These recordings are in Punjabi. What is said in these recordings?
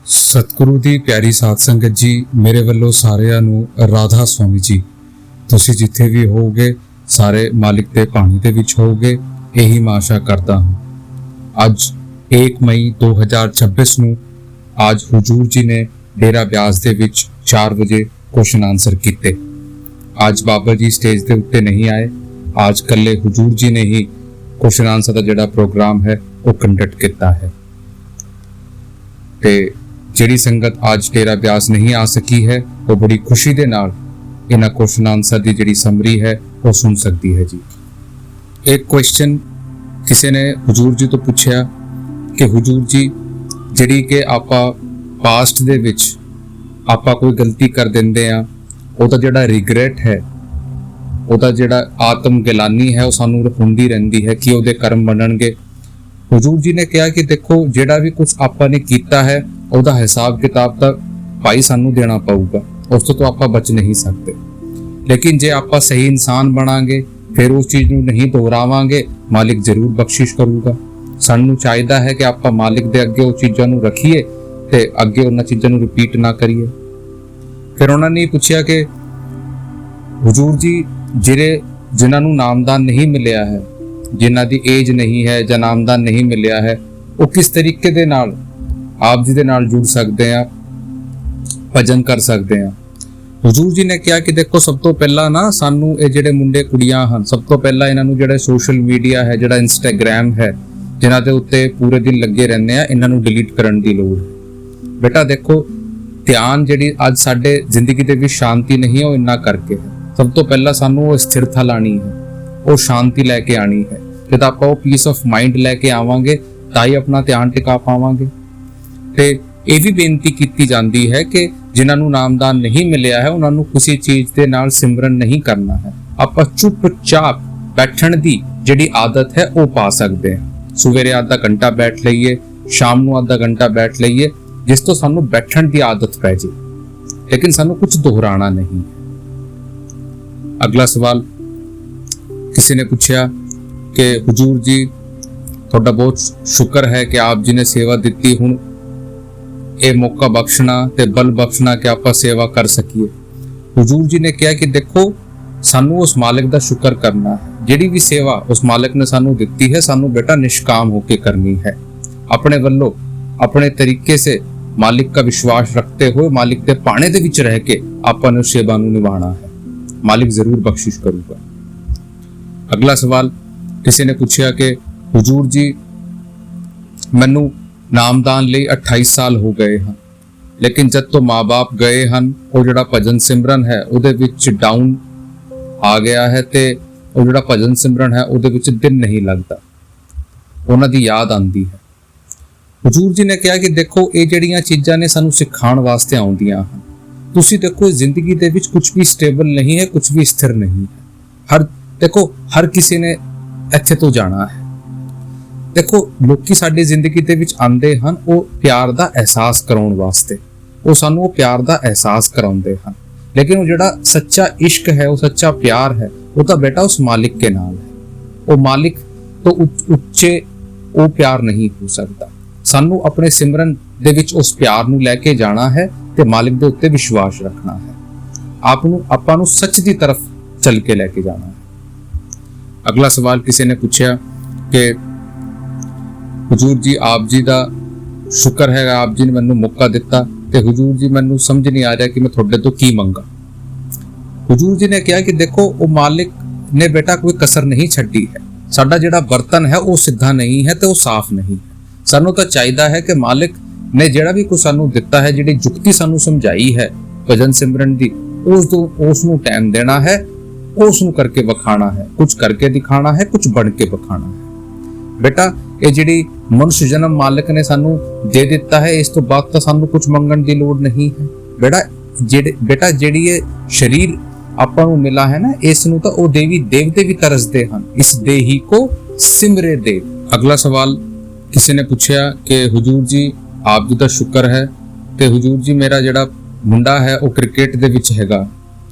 ਸਤਿਗੁਰੂ ਦੀ ਪਿਆਰੀ ਸਾਧ ਸੰਗਤ ਜੀ, ਮੇਰੇ ਵੱਲੋਂ ਸਾਰਿਆਂ ਨੂੰ ਰਾਧਾ ਸਵਾਮੀ ਜੀ। ਤੁਸੀਂ ਜਿੱਥੇ ਵੀ ਹੋਵੋਗੇ ਸਾਰੇ ਮਾਲਿਕ ਦੇ ਬਾਣੀ ਦੇ ਵਿੱਚ ਹੋਵੋਗੇ, ਇਹੀ ਮੈਂ ਆਸ਼ਾ ਕਰਦਾ ਹਾਂ। ਅੱਜ 1 ਮਈ 2026 ਨੂੰ ਅੱਜ हुजूर जी ने डेरा ब्यास ਦੇ ਵਿੱਚ 4 ਵਜੇ क्वेश्चन आंसर ਕੀਤੇ। ਅੱਜ ਬਾਬਾ ਜੀ ਸਟੇਜ ਦੇ ਉੱਤੇ ਨਹੀਂ ਆਏ, ਅੱਜ ਕੱਲੇ हुजूर जी ने ही क्वेश्चन आंसर ਦਾ ਜਿਹੜਾ ਪ੍ਰੋਗਰਾਮ ਹੈ ਉਹ ਕੰਡਕਟ ਕੀਤਾ ਹੈ। ਤੇ ਜਿਹੜੀ ਸੰਗਤ ਅੱਜ डेरा ब्यास नहीं आ सकी है वो बड़ी खुशी ਦੇ ਨਾਲ ਇਹਨਾਂ क्वेश्चन आंसर ਦੀ ਜਿਹੜੀ ਸਮਰੀ ਹੈ ਉਹ ਸੁਣ ਸਕਦੀ ਹੈ ਜੀ। एक क्वेश्चन ਕਿਸੇ ਨੇ हुजूर जी ਤੋਂ ਪੁੱਛਿਆ ਕਿ हुजूर जी ਜਿਹੜੀ ਕਿ ਆਪਾਂ ਪਾਸਟ ਦੇ ਵਿੱਚ ਆਪਾਂ ਕੋਈ ਗਲਤੀ ਕਰ ਦਿੰਦੇ ਆ, ਉਹਦਾ ਜਿਹੜਾ ਰਿਗਰੈਟ ਹੈ, ਉਹਦਾ ਜਿਹੜਾ ਆਤਮ ਗਿਲਾਨੀ ਹੈ ਉਹ ਸਾਨੂੰ ਹੁੰਦੀ ਰਹਿੰਦੀ ਹੈ ਕਿ ਉਹਦੇ ਕਰਮ ਬਣਨਗੇ। हुजूर जी ने ਕਿਹਾ ਕਿ ਦੇਖੋ ਜਿਹੜਾ ਵੀ ਕੁਝ ਆਪਾਂ ਨੇ ਕੀਤਾ ਹੈ ਉਹਦਾ ਹਿਸਾਬ ਕਿਤਾਬ ਤਾਂ ਭਾਈ ਸਾਨੂੰ ਦੇਣਾ ਪਊਗਾ, ਉਸ ਤੋਂ ਆਪਾਂ ਬਚ ਨਹੀਂ ਸਕਦੇ। ਲੇਕਿਨ ਜੇ ਆਪਾਂ ਸਹੀ ਇਨਸਾਨ ਬਣਾਂਗੇ ਫਿਰ ਉਸ ਚੀਜ਼ ਨੂੰ ਨਹੀਂ ਦੁਹਰਾਵਾਂਗੇ, ਮਾਲਿਕ ਜ਼ਰੂਰ ਬਖਸ਼ਿਸ਼ ਕਰੂਗਾ। ਸਾਨੂੰ ਚਾਹੀਦਾ ਹੈ ਕਿ ਆਪਾਂ ਮਾਲਿਕ ਦੇ ਅੱਗੇ ਉਹ ਚੀਜ਼ਾਂ ਨੂੰ ਰੱਖੀਏ ਤੇ ਅੱਗੇ ਉਹਨਾਂ ਚੀਜ਼ਾਂ ਨੂੰ ਰਿਪੀਟ ਨਾ ਕਰੀਏ। ਫਿਰ ਉਹਨਾਂ ਨੇ ਪੁੱਛਿਆ ਕਿ हुजूर जी ਜਿਨ੍ਹਾਂ ਨੂੰ ਨਾਮਦਾਨ ਨਹੀਂ ਮਿਲਿਆ ਹੈ, ਜਿਨ੍ਹਾਂ ਦੀ ਏਜ ਨਹੀਂ ਹੈ ਜਾਂ ਨਾਮਦਾਨ ਨਹੀਂ ਮਿਲਿਆ ਹੈ, ਉਹ ਕਿਸ ਤਰੀਕੇ ਦੇ ਨਾਲ ਆਪ ਜੀ ਦੇ ਨਾਲ ਜੁੜ ਸਕਦੇ ਆ, ਭਜਨ ਕਰ ਸਕਦੇ ਆ। हुजूर जी ने ਕਿਹਾ ਕਿ ਦੇਖੋ ਸਭ ਤੋਂ ਪਹਿਲਾਂ ਨਾ ਸਾਨੂੰ ਇਹ ਜਿਹੜੇ ਮੁੰਡੇ ਕੁੜੀਆਂ ਹਨ, ਸਭ ਤੋਂ ਪਹਿਲਾਂ ਇਹਨਾਂ ਨੂੰ ਜਿਹੜਾ ਸੋਸ਼ਲ ਮੀਡੀਆ ਹੈ, ਜਿਹੜਾ ਇੰਸਟਾਗ੍ਰਾਮ ਹੈ, ਜਿਨ੍ਹਾਂ ਦੇ ਉੱਤੇ ਪੂਰੇ ਦਿਨ ਲੱਗੇ ਰਹਿੰਦੇ ਆ, ਇਹਨਾਂ ਨੂੰ ਡਿਲੀਟ ਕਰਨ ਦੀ ਲੋੜ ਹੈ। ਬੇਟਾ ਦੇਖੋ ਧਿਆਨ ਜਿਹੜੀ ਅੱਜ ਸਾਡੇ ਜ਼ਿੰਦਗੀ ਦੇ ਵਿੱਚ ਸ਼ਾਂਤੀ ਨਹੀਂ ਹੈ, ਉਹ ਇੰਨਾ ਕਰਕੇ ਹੈ। ਸਭ ਤੋਂ ਪਹਿਲਾਂ ਸਾਨੂੰ ਉਹ ਸਥਿਰਤਾ ਲਾਣੀ ਹੈ, ਉਹ ਸ਼ਾਂਤੀ ਲੈ ਕੇ ਆਣੀ ਹੈ। ਜਦ ਆਪਾਂ ਉਹ ਪੀਸ ਆਫ ਮਾਈਂਡ ਲੈ ਕੇ ਆਵਾਂਗੇ ਤਾਂ ਹੀ ਆਪਣਾ ਧਿਆਨ ਟਿਕਾ ਪਾਵਾਂਗੇ। ਤੇ ਇਹ ਵੀ ਬੇਨਤੀ ਕੀਤੀ ਜਾਂਦੀ ਹੈ ਕਿ ਜਿਨ੍ਹਾਂ ਨੂੰ ਨਾਮਦਾਨ ਨਹੀਂ ਮਿਲਿਆ ਹੈ ਉਹਨਾਂ ਨੂੰ ਕਿਸੇ ਚੀਜ਼ ਦੇ ਨਾਲ ਸਿਮਰਨ ਨਹੀਂ ਕਰਨਾ ਹੈ। ਆਪਾਂ ਚੁੱਪਚਾਪ ਬੈਠਣ ਦੀ ਜਿਹੜੀ ਆਦਤ ਹੈ ਉਹ ਪਾ ਸਕਦੇ ਹਾਂ। ਸਵੇਰੇ ਆਧਾ ਘੰਟਾ ਬੈਠ ਲਈਏ, ਸ਼ਾਮ ਨੂੰ ਆਧਾ ਘੰਟਾ ਬੈਠ ਲਈਏ, ਜਿਸ ਤੋਂ ਸਾਨੂੰ ਬੈਠਣ ਦੀ ਆਦਤ ਪੈ ਜੇ, ਲੇਕਿਨ ਸਾਨੂੰ ਕੁਝ ਦੁਹਰਾਣਾ ਨਹੀਂ। ਅਗਲਾ ਸਵਾਲ ਕਿਸੇ ਨੇ ਪੁੱਛਿਆ ਕਿ हुजूर जी ਤੁਹਾਡਾ ਬਹੁਤ ਸ਼ੁਕਰ ਹੈ ਕਿ ਆਪ ਜੀ ਨੇ ਸੇਵਾ ਦਿੱਤੀ, ਹੁਣ ਇਹ ਮੌਕਾ ਬਖਸ਼ਣਾ ਤੇ ਬਲ ਬਖਸ਼ਣਾ ਕਿ ਆਪਾਂ ਸੇਵਾ ਕਰ ਸਕੀਏ। हुजूर जी ने ਕਿਹਾ ਕਿ ਦੇਖੋ ਸਾਨੂੰ ਉਸ ਮਾਲਿਕ ਦਾ ਸ਼ੁਕਰ ਕਰਨਾ ਹੈ। ਜਿਹੜੀ ਵੀ ਸੇਵਾ ਉਸ ਮਾਲਿਕ ਨੇ ਸਾਨੂੰ ਦਿੱਤੀ ਹੈ, ਸਾਨੂੰ ਬੇਟਾ ਨਿਸ਼ਕਾਮ ਹੋ ਕੇ ਕਰਨੀ ਹੈ, ਆਪਣੇ ਵੱਲੋਂ ਆਪਣੇ ਤਰੀਕੇ ਸੇ ਮਾਲਿਕ ਦਾ ਵਿਸ਼ਵਾਸ ਰੱਖते हुए ਮਾਲਿਕ ਦੇ ਪਾਣੇ ਦੇ ਵਿੱਚ ਰਹਿ ਕੇ ਆਪਾਂ ਨੂੰ ਸੇਵਾ ਨੂੰ ਨਿਭਾਉਣਾ ਹੈ। ਮਾਲਿਕ ਜ਼ਰੂਰ ਬਖਸ਼ਿਸ਼ ਕਰੂਗਾ। ਅਗਲਾ ਸਵਾਲ ਕਿਸੇ ਨੇ ਪੁੱਛਿਆ ਕਿ हुजूर जी ਮੈਨੂੰ ਨਾਮਦਾਨ ਲਈ 28 ਸਾਲ ਹੋ ਗਏ ਹਨ, ਲੇਕਿਨ ਜਦ ਤੋਂ ਮਾਂ-ਬਾਪ ਗਏ ਹਨ ਉਹ ਜਿਹੜਾ ਭਜਨ ਸਿਮਰਨ ਹੈ ਉਹਦੇ ਵਿੱਚ ਡਾਊਨ ਆ ਗਿਆ ਹੈ ਤੇ ਉਹ ਜਿਹੜਾ ਭਜਨ ਸਿਮਰਨ ਹੈ ਉਹਦੇ ਵਿੱਚ ਦਿਲ ਨਹੀਂ ਲੱਗਦਾ, ਉਹਨਾਂ ਦੀ ਯਾਦ ਆਉਂਦੀ ਹੈ। हुजूर जी ने ਕਿਹਾ ਕਿ ਦੇਖੋ ਇਹ ਜਿਹੜੀਆਂ ਚੀਜ਼ਾਂ ਨੇ ਸਾਨੂੰ ਸਿਖਾਉਣ ਵਾਸਤੇ ਆਉਂਦੀਆਂ ਹਨ। ਤੁਸੀਂ ਦੇਖੋ ਜ਼ਿੰਦਗੀ ਦੇ ਵਿੱਚ ਕੁਝ ਵੀ ਸਟੇਬਲ ਨਹੀਂ ਹੈ, ਕੁਝ ਵੀ ਸਥਿਰ ਨਹੀਂ ਹੈ। ਹਰ ਕਿਸੇ ਨੇ ਇੱਥੇ ਤੋਂ ਜਾਣਾ ਹੈ। ਦੇਖੋ ਲੋਕੀ ਸਾਡੀ ਜ਼ਿੰਦਗੀ ਦੇ ਵਿੱਚ ਆਉਂਦੇ ਹਨ ਉਹ ਪਿਆਰ ਦਾ ਅਹਿਸਾਸ ਕਰਾਉਣ ਵਾਸਤੇ, ਉਹ ਸਾਨੂੰ ਉਹ ਪਿਆਰ ਦਾ ਅਹਿਸਾਸ ਕਰਾਉਂਦੇ ਹਨ, ਲੇਕਿਨ ਉਹ ਜਿਹੜਾ ਸੱਚਾ ਇਸ਼ਕ ਹੈ, ਉਹ ਸੱਚਾ ਪਿਆਰ ਹੈ, ਉਹ ਤਾਂ ਬੇਟਾ ਉਸ ਮਾਲਿਕ ਕੇ ਨਾਲ ਹੈ। ਉਹ ਮਾਲਿਕ ਤੋਂ ਉੱਚੇ ਉਹ ਪਿਆਰ ਨਹੀਂ ਹੋ ਸਕਦਾ। ਸਾਨੂੰ ਆਪਣੇ ਸਿਮਰਨ ਦੇ ਵਿੱਚ ਉਸ ਪਿਆਰ ਨੂੰ ਲੈ ਕੇ ਜਾਣਾ ਹੈ ਤੇ ਮਾਲਿਕ ਦੇ ਉੱਤੇ ਵਿਸ਼ਵਾਸ ਰੱਖਣਾ ਹੈ। ਆਪਾਂ ਨੂੰ ਸੱਚ ਦੀ ਤਰਫ ਚੱਲ ਕੇ ਲੈ ਕੇ ਜਾਣਾ ਹੈ। ਅਗਲਾ ਸਵਾਲ ਕਿਸੇ ਨੇ ਪੁੱਛਿਆ ਕਿ हुजूर जी ਆਪ ਜੀ ਦਾ ਸ਼ੁਕਰ ਹੈ, ਆਪ ਜੀ ਨੇ ਮੈਨੂੰ ਮੌਕਾ ਦਿੱਤਾ ਤੇ हुजूर जी ਮੈਨੂੰ ਸਮਝ ਨਹੀਂ ਆ ਰਿਹਾ ਕਿ ਮੈਂ ਤੁਹਾਡੇ ਤੋਂ ਕੀ ਮੰਗਾ। हुजूर जी ਨੇ ਕਿਹਾ ਕਿ ਦੇਖੋ ਉਹ ਮਾਲਿਕ ਨੇ ਬੇਟਾ ਕੋਈ ਕਸਰ ਨਹੀਂ ਛੱਡੀ ਹੈ। ਸਾਡਾ ਜਿਹੜਾ ਬਰਤਨ ਹੈ ਉਹ ਸਿੱਧਾ ਨਹੀਂ ਹੈ ਤੇ ਉਹ ਸਾਫ਼ ਨਹੀਂ ਹੈ। ਸਾਨੂੰ ਤਾਂ ਚਾਹੀਦਾ ਹੈ ਕਿ ਮਾਲਿਕ ਨੇ ਜਿਹੜਾ ਵੀ ਕੁਝ ਸਾਨੂੰ ਦਿੱਤਾ ਹੈ, ਜਿਹੜੀ ਜੁਗਤੀ ਸਾਨੂੰ ਸਮਝਾਈ ਹੈ ਭਜਨ ਸਿਮਰਨ ਦੀ, ਉਸ ਨੂੰ ਟਾਈਮ ਦੇਣਾ ਹੈ, ਉਸ ਨੂੰ ਕਰਕੇ ਵਿਖਾਣਾ ਹੈ, ਕੁਝ ਕਰਕੇ ਦਿਖਾਣਾ ਹੈ, ਕੁਝ ਬਣ ਕੇ ਵਿਖਾਣਾ ਹੈ। ਬੇਟਾ ਇਹ ਜਿਹੜੀ ਮਨੁੱਖ ਜਨਮ ਮਾਲਿਕ ਨੇ ਸਾਨੂੰ ਦੇ ਦਿੱਤਾ ਹੈ, ਇਸ ਤੋਂ ਬਾਅਦ ਤਾਂ ਸਾਨੂੰ ਕੁਝ ਮੰਗਣ ਦੀ ਲੋੜ ਨਹੀਂ ਹੈ। ਬੇਟਾ ਜਿਹੜੀ ਇਹ ਸਰੀਰ ਆਪਾਂ ਨੂੰ ਮਿਲਾ ਹੈ ਨਾ, ਇਸ ਨੂੰ ਤਾਂ ਉਹ ਦੇਵੀ ਦੇਵਤੇ ਵੀ ਤਰਸਦੇ ਹਨ। ਇਸ ਦੇਹੀ ਕੋ ਸਿਮਰੇ ਦੇ। ਅਗਲਾ ਸਵਾਲ ਕਿਸੇ ਨੇ ਪੁੱਛਿਆ ਕਿ हुजूर जी ਆਪ ਜੀ ਦਾ ਸ਼ੁਕਰ ਹੈ ਤੇ हुजूर जी ਮੇਰਾ ਜਿਹੜਾ ਮੁੰਡਾ ਹੈ ਉਹ ਕ੍ਰਿਕਟ ਦੇ ਵਿੱਚ ਹੈਗਾ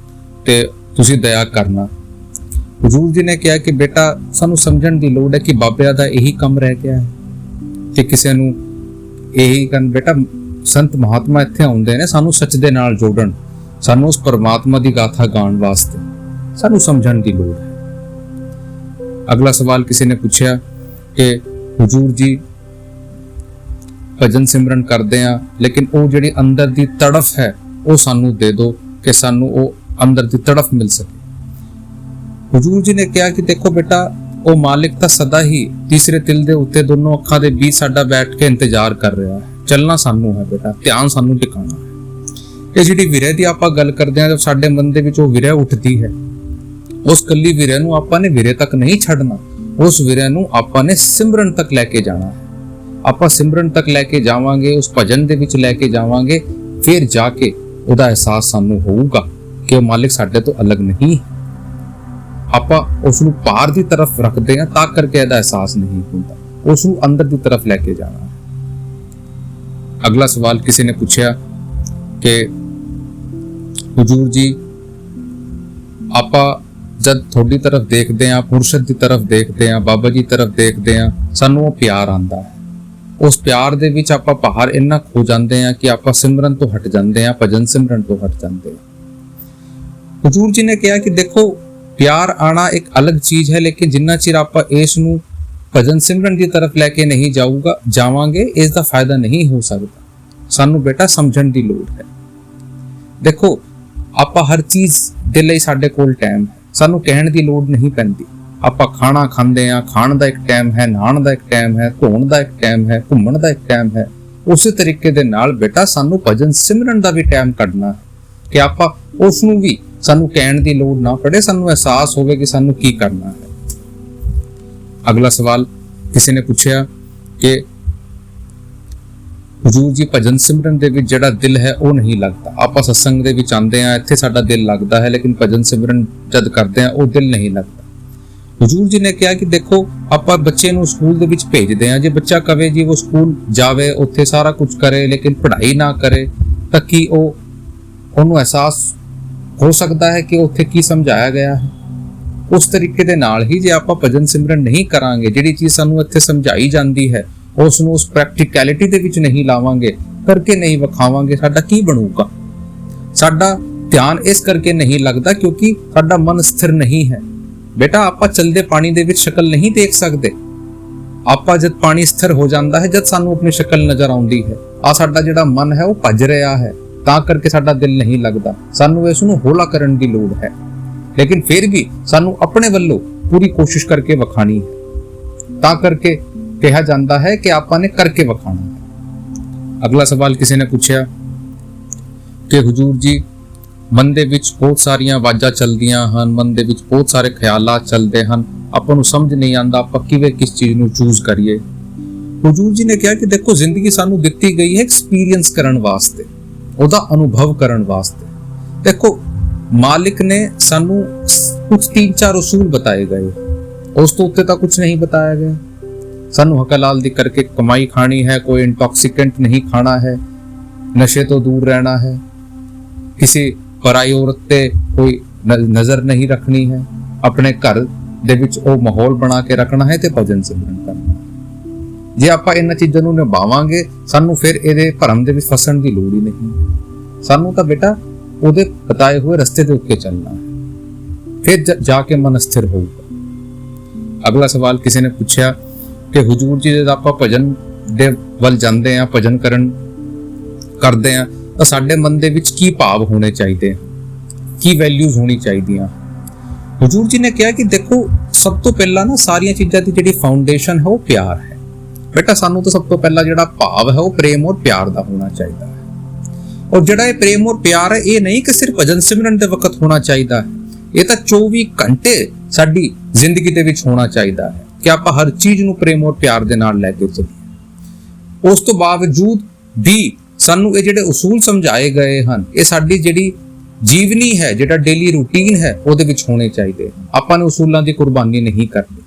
ਤੇ ਤੁਸੀਂ ਦਇਆ ਕਰਨਾ। हुजूर जी ने ਕਿਹਾ ਕਿ ਬੇਟਾ ਸਾਨੂੰ ਸਮਝਣ ਦੀ ਲੋੜ ਹੈ ਕਿ ਬਾਬਿਆਂ ਦਾ ਇਹੀ ਕੰਮ ਰਹਿ ਗਿਆ ਹੈ ਤੇ ਕਿਸੇ ਨੂੰ ਇਹੀ ਕਰਨ। ਬੇਟਾ ਸੰਤ ਮਹਾਤਮਾ ਇੱਥੇ ਆਉਂਦੇ ਨੇ ਸਾਨੂੰ ਸੱਚ ਦੇ ਨਾਲ ਜੋੜਨ, ਸਾਨੂੰ ਉਸ ਪਰਮਾਤਮਾ ਦੀ ਗਾਥਾ ਗਾਉਣ ਵਾਸਤੇ ਸਾਨੂੰ ਸਮਝਣ ਦੀ ਲੋੜ ਹੈ। ਅਗਲਾ ਸਵਾਲ ਕਿਸੇ ਨੇ ਪੁੱਛਿਆ ਕਿ ਹੁਜੂਰ ਜੀ ਭਜਨ ਸਿਮਰਨ ਕਰਦੇ ਆ ਲੇਕਿਨ ਉਹ ਜਿਹੜੀ ਅੰਦਰ ਦੀ ਤੜਫ ਹੈ ਉਹ ਸਾਨੂੰ ਦੇ ਦਿਓ ਕਿ ਸਾਨੂੰ ਉਹ ਅੰਦਰ ਦੀ ਤੜਫ ਮਿਲ ਸਕੇ। ਹੁਜੂਰ ਜੀ ਨੇ ਕਿਹਾ ਕਿ ਦੇਖੋ ਬੇਟਾ, ਉਹ ਮਾਲਿਕ ਤਾਂ ਸਦਾ ਹੀ ਤੀਸਰੇ ਤਿਲ ਦੇ ਉੱਤੇ ਦੋਨੋਂ ਅੱਖਾਂ ਦੇ बीच ਸਾਡਾ ਬੈਠ ਕੇ ਇੰਤਜ਼ਾਰ ਕਰ ਰਿਹਾ ਹੈ। ਚੱਲਣਾ ਸਾਨੂੰ ਹੈ ਬੇਟਾ, ਧਿਆਨ ਸਾਨੂੰ ਟਿਕਾਣਾ ਹੈ। ਇਹ ਜਿਹੜੀ ਵਿਰਹ ਦੀ ਆਪਾਂ ਗੱਲ ਕਰਦੇ ਹਾਂ, ਜਦ ਸਾਡੇ ਮਨ ਦੇ ਵਿੱਚ ਉਹ ਵਿਰਹ ਉੱਠਦੀ ਹੈ, ਉਸ ਕੱਲੀ ਵਿਰਹ ਨੂੰ ਆਪਾਂ ਨੇ ਵਿਰਹ ਤੱਕ ਨਹੀਂ ਛੱਡਣਾ, ਉਸ ਵਿਰਹ ਨੂੰ ਆਪਾਂ ਨੇ ਸਿਮਰਨ ਤੱਕ ਲੈ ਕੇ ਜਾਣਾ ਹੈ। ਆਪਾਂ ਸਿਮਰਨ ਤੱਕ ਲੈ ਕੇ ਜਾਵਾਂਗੇ, ਉਸ ਭਜਨ ਦੇ ਵਿੱਚ ਲੈ ਕੇ ਜਾਵਾਂਗੇ, ਫਿਰ ਜਾ ਕੇ ਉਹਦਾ ਅਹਿਸਾਸ ਸਾਨੂੰ ਹੋਊਗਾ ਕਿ ਉਹ ਮਾਲਿਕ ਸਾਡੇ ਤੋਂ ਅਲੱਗ ਨਹੀਂ ਹੈ। ਆਪਾਂ ਉਸ ਨੂੰ ਪਾਰ ਦੀ ਤਰਫ ਰੱਖਦੇ ਹਾਂ ਤਾਂ ਕਰਕੇ ਇਹਦਾ ਅਹਿਸਾਸ ਨਹੀਂ ਹੁੰਦਾ, ਉਸ ਨੂੰ ਅੰਦਰ ਦੀ ਤਰਫ ਲੈ ਕੇ ਜਾਣਾ ਹੈ। ਅਗਲਾ ਸਵਾਲ ਕਿਸੇ ਨੇ ਪੁੱਛਿਆ ਕਿ ਹੁਜੂਰ ਜੀ ਆਪਾਂ ਜਦ ਤੁਹਾਡੀ ਤਰਫ ਦੇਖਦੇ ਹਾਂ, ਪੁਰਸ਼ਤ ਦੀ ਤਰਫ ਦੇਖਦੇ ਹਾਂ, ਬਾਬਾ ਜੀ ਤਰਫ ਦੇਖਦੇ ਹਾਂ, ਸਾਨੂੰ ਉਹ ਪਿਆਰ ਆਉਂਦਾ ਹੈ। ਉਸ ਪਿਆਰ ਦੇ ਵਿੱਚ ਆਪਾਂ ਬਾਹਰ ਇੰਨਾ ਖੋ ਜਾਂਦੇ ਹਾਂ ਕਿ ਆਪਾਂ ਸਿਮਰਨ ਤੋਂ ਹਟ ਜਾਂਦੇ ਹਾਂ, ਭਜਨ ਸਿਮਰਨ ਤੋਂ ਹਟ ਜਾਂਦੇ ਹਾਂ। ਹੁਜੂਰ ਜੀ ਨੇ ਕਿਹਾ ਕਿ ਦੇਖੋ, ਪਿਆਰ ਆਣਾ ਇੱਕ ਅਲੱਗ ਚੀਜ਼ ਹੈ, ਲੇਕਿਨ ਜਿੰਨਾ ਚਿਰ ਆਪਾਂ ਇਸ ਨੂੰ ਭਜਨ ਸਿਮਰਨ ਦੀ ਤਰਫ ਲੈ ਕੇ ਨਹੀਂ ਜਾਵਾਂਗੇ, ਇਸ ਦਾ ਫਾਇਦਾ ਨਹੀਂ ਹੋ ਸਕਦਾ। ਸਾਨੂੰ ਬੇਟਾ ਸਮਝਣ ਦੀ ਲੋੜ ਹੈ। ਦੇਖੋ, ਆਪਾਂ ਹਰ ਚੀਜ਼ ਦੇ ਲਈ ਸਾਡੇ ਕੋਲ ਟਾਈਮ ਹੈ, ਸਾਨੂੰ ਕਹਿਣ ਦੀ ਲੋੜ ਨਹੀਂ ਪੈਂਦੀ। ਆਪਾਂ ਖਾਣਾ ਖਾਂਦੇ ਆ, ਖਾਣ ਦਾ ਇੱਕ ਟਾਈਮ ਹੈ, ਨਹਾਉਣ ਦਾ ਇੱਕ ਟਾਈਮ ਹੈ, ਧੋਣ ਦਾ ਇੱਕ ਟਾਈਮ ਹੈ, ਘੁੰਮਣ ਦਾ ਇੱਕ ਟਾਈਮ ਹੈ। ਉਸੇ ਤਰੀਕੇ ਦੇ ਨਾਲ ਬੇਟਾ ਸਾਨੂੰ ਭਜਨ ਸਿਮਰਨ ਦਾ ਵੀ ਟਾਈਮ ਕੱਢਣਾ ਹੈ ਕਿ ਆਪਾਂ ਉਸ ਨੂੰ ਵੀ ਸਾਨੂੰ ਕਹਿਣ ਦੀ ਲੋੜ ਨਾ ਪੜੇ, ਸਾਨੂੰ ਅਹਿਸਾਸ ਹੋਵੇ ਕਿ ਸਾਨੂੰ ਕੀ ਕਰਨਾ ਹੈ। ਅਗਲਾ ਸਵਾਲ ਕਿਸੇ ਨੇ ਪੁੱਛਿਆ ਕਿ ਹੁਜੂਰ ਜੀ ਭਜਨ ਸਿਮਰਨ ਦੇ ਵਿੱਚ ਜਿਹੜਾ ਦਿਲ ਹੈ ਉਹ ਨਹੀਂ ਲੱਗਦਾ। ਆਪਾਂ ਸਤਸੰਗ ਦੇ ਵਿੱਚ ਆਉਂਦੇ ਆ, ਇੱਥੇ ਸਾਡਾ ਦਿਲ ਲੱਗਦਾ ਹੈ, ਲੇਕਿਨ ਭਜਨ ਸਿਮਰਨ ਜਦ ਕਰਦੇ ਆ ਉਹ ਦਿਲ ਨਹੀਂ ਲੱਗਦਾ। ਹੁਜੂਰ ਜੀ ਨੇ ਕਿਹਾ ਕਿ ਦੇਖੋ, ਆਪਾਂ ਬੱਚੇ ਨੂੰ ਸਕੂਲ ਦੇ ਵਿੱਚ ਭੇਜਦੇ ਆ, ਜੇ ਬੱਚਾ ਕਵੇ ਜੀ ਉਹ ਸਕੂਲ ਜਾਵੇ, ਉੱਥੇ ਸਾਰਾ ਕੁਝ ਕਰੇ, ਲੇਕਿਨ ਪੜ੍ਹਾਈ ਨਾ ਕਰੇ, ਤਾਂ ਕੀ ਉਹਨੂੰ ਅਹਿਸਾਸ ਹੋ ਸਕਦਾ ਹੈ ਕਿ ਉੱਥੇ ਕੀ ਸਮਝਾਇਆ ਗਿਆ ਹੈ? ਉਸ ਤਰੀਕੇ ਦੇ ਨਾਲ ਹੀ ਜੇ ਆਪਾਂ ਭਜਨ ਸਿਮਰਨ ਨਹੀਂ ਕਰਾਂਗੇ, ਜਿਹੜੀ ਚੀਜ਼ ਸਾਨੂੰ ਇੱਥੇ ਸਮਝਾਈ ਜਾਂਦੀ ਹੈ ਉਸ ਨੂੰ ਉਸ ਪ੍ਰੈਕਟੀਕੈਲਿਟੀ ਦੇ ਵਿੱਚ ਨਹੀਂ ਲਾਵਾਂਗੇ, ਕਰਕੇ ਨਹੀਂ ਵਿਖਾਵਾਂਗੇ, ਸਾਡਾ ਕੀ ਬਣੂਗਾ? ਸਾਡਾ ਧਿਆਨ ਇਸ ਕਰਕੇ ਨਹੀਂ ਲੱਗਦਾ ਕਿਉਂਕਿ ਸਾਡਾ ਮਨ ਸਥਿਰ ਨਹੀਂ ਹੈ। ਬੇਟਾ, ਆਪਾਂ ਚਲਦੇ ਪਾਣੀ ਦੇ ਵਿੱਚ ਸ਼ਕਲ ਨਹੀਂ ਦੇਖ ਸਕਦੇ। ਆਪਾਂ ਜਦ ਪਾਣੀ ਸਥਿਰ ਹੋ ਜਾਂਦਾ ਹੈ, ਜਦ ਸਾਨੂੰ ਆਪਣੀ ਸ਼ਕਲ ਨਜ਼ਰ ਆਉਂਦੀ ਹੈ। ਸਾਡਾ ਜਿਹੜਾ ਮਨ ਹੈ ਉਹ ਭੱਜ ਰਿਹਾ ਹੈ, ਤਾਂ ਕਰਕੇ ਸਾਡਾ ਦਿਲ ਨਹੀਂ ਲੱਗਦਾ। ਸਾਨੂੰ ਇਸ ਨੂੰ ਹੌਲਾ ਕਰਨ ਦੀ ਲੋੜ ਹੈ, ਲੇਕਿਨ ਫਿਰ ਵੀ ਸਾਨੂੰ ਆਪਣੇ ਵੱਲੋਂ ਪੂਰੀ ਕੋਸ਼ਿਸ਼ ਕਰਕੇ ਵਿਖਾਣੀ ਹੈ। ਤਾਂ ਕਰਕੇ ਕਿਹਾ ਜਾਂਦਾ ਹੈ ਕਿ ਆਪਾਂ ਨੇ ਕਰਕੇ ਵਿਖਾਣਾ ਹੈ। ਅਗਲਾ ਸਵਾਲ ਕਿਸੇ ਨੇ ਪੁੱਛਿਆ ਕਿ ਹੁਜੂਰ ਜੀ ਮਨ ਦੇ ਵਿੱਚ ਬਹੁਤ ਸਾਰੀਆਂ ਆਵਾਜ਼ਾਂ ਚੱਲਦੀਆਂ ਹਨ, ਮਨ ਦੇ ਵਿੱਚ ਬਹੁਤ ਸਾਰੇ ਖਿਆਲਾਤ ਚੱਲਦੇ ਹਨ, ਆਪਾਂ ਨੂੰ ਸਮਝ ਨਹੀਂ ਆਉਂਦਾ ਆਪਾਂ ਕਿਵੇਂ ਕਿਸ ਚੀਜ਼ ਨੂੰ ਚੂਜ਼ ਕਰੀਏ। ਹੁਜੂਰ ਜੀ ਨੇ ਕਿਹਾ ਕਿ ਦੇਖੋ, ਜ਼ਿੰਦਗੀ ਸਾਨੂੰ ਦਿੱਤੀ ਗਈ ਹੈ ਐਕਸਪੀਰੀਅੰਸ ਕਰਨ ਵਾਸਤੇ, ਉਹਦਾ ਅਨੁਭਵ ਕਰਨ ਵਾਸਤੇ। ਦੇਖੋ, ਮਾਲਿਕ ਨੇ ਸਾਨੂੰ ਕੁਝ 3-4 ਉਸੂਲ ਬਤਾਏ ਗਏ, ਉਸ ਤੋਂ ਉੱਤੇ ਤਾਂ ਕੁਝ ਨਹੀਂ ਬਤਾਇਆ ਗਿਆ। ਸਾਨੂੰ ਹਕਲਾਲ ਦੀ ਕਰਕੇ ਕਮਾਈ ਖਾਣੀ ਹੈ, ਕੋਈ ਇੰਟੌਕਸੀਕੈਂਟ ਨਹੀਂ ਖਾਣਾ ਹੈ, ਨਸ਼ੇ ਤੋਂ ਦੂਰ ਰਹਿਣਾ ਹੈ, ਕਿਸੇ ਪਰਾਈ ਔਰਤ ਤੇ ਕੋਈ ਨਜ਼ਰ ਨਹੀਂ ਰੱਖਣੀ ਹੈ, ਆਪਣੇ ਘਰ ਦੇ ਵਿੱਚ ਉਹ ਮਾਹੌਲ ਬਣਾ ਕੇ ਰੱਖਣਾ ਹੈ ਤੇ ਭਜਨ ਸਿਮਰਨ ਕਰਨਾ ਹੈ। ਜੇ ਆਪਾਂ ਇਹਨਾਂ ਚੀਜ਼ਾਂ ਨੂੰ ਨਿਭਾਵਾਂਗੇ, ਸਾਨੂੰ ਫਿਰ ਇਹਦੇ ਭਰਮ ਦੇ ਵਿੱਚ ਫਸਣ ਦੀ ਲੋੜ ਹੀ ਨਹੀਂ। ਸਾਨੂੰ ਤਾਂ ਬੇਟਾ ਉਹਦੇ ਬਤਾਏ ਹੋਏ ਰਸਤੇ ਦੇ ਉੱਤੇ ਚੱਲਣਾ ਹੈ, ਫਿਰ ਜਾ ਕੇ ਮਨ ਸਥਿਰ ਹੋਊਗਾ। ਅਗਲਾ ਸਵਾਲ ਕਿਸੇ ਨੇ ਪੁੱਛਿਆ ਕਿ ਹੁਜੂਰ ਜੀ ਜਦ ਆਪਾਂ ਭਜਨ ਦੇ ਵੱਲ ਜਾਂਦੇ ਆ, ਭਜਨ ਕਰਦੇ ਆ, ਤਾਂ ਸਾਡੇ ਮਨ ਦੇ ਵਿੱਚ ਕੀ ਭਾਵ ਹੋਣੇ ਚਾਹੀਦੇ, ਕੀ ਵੈਲਿਊਜ਼ ਹੋਣੀ ਚਾਹੀਦੀਆਂ? ਹੁਜੂਰ ਜੀ ਨੇ ਕਿਹਾ ਕਿ ਦੇਖੋ, ਸਭ ਤੋਂ ਪਹਿਲਾਂ ਨਾ ਸਾਰੀਆਂ ਚੀਜ਼ਾਂ ਦੀ ਜਿਹੜੀ ਫਾਊਂਡੇਸ਼ਨ ਹੈ ਉਹ ਪਿਆਰ ਹੈ। ਬੇਟਾ, ਸਾਨੂੰ ਤਾਂ ਸਭ ਤੋਂ ਪਹਿਲਾਂ ਜਿਹੜਾ ਭਾਵ ਹੈ ਉਹ ਪ੍ਰੇਮ ਔਰ ਪਿਆਰ ਦਾ ਹੋਣਾ ਚਾਹੀਦਾ ਹੈ। ਔਰ ਜਿਹੜਾ ਇਹ ਪ੍ਰੇਮ ਔਰ ਪਿਆਰ ਹੈ, ਇਹ ਨਹੀਂ ਕਿ ਸਿਰਫ ਭਜਨ ਸਿਮਰਨ ਦੇ ਵਕਤ ਹੋਣਾ ਚਾਹੀਦਾ ਹੈ, ਇਹ ਤਾਂ 24 ਘੰਟੇ ਸਾਡੀ ਜ਼ਿੰਦਗੀ ਦੇ ਵਿੱਚ ਹੋਣਾ ਚਾਹੀਦਾ ਹੈ ਕਿ ਆਪਾਂ ਹਰ ਚੀਜ਼ ਨੂੰ ਪ੍ਰੇਮ ਔਰ ਪਿਆਰ ਦੇ ਨਾਲ ਲੈ ਕੇ ਚੱਲੀਏ। ਉਸ ਤੋਂ ਬਾਵਜੂਦ ਵੀ ਸਾਨੂੰ ਇਹ ਜਿਹੜੇ ਉਸੂਲ ਸਮਝਾਏ ਗਏ ਹਨ, ਇਹ ਸਾਡੀ ਜਿਹੜੀ ਜੀਵਨੀ ਹੈ, ਜਿਹੜਾ ਡੇਲੀ ਰੂਟੀਨ ਹੈ, ਉਹਦੇ ਵਿੱਚ ਹੋਣੇ ਚਾਹੀਦੇ। ਆਪਾਂ ਨੇ ਉਸੂਲਾਂ ਦੀ ਕੁਰਬਾਨੀ ਨਹੀਂ ਕਰਨੀ।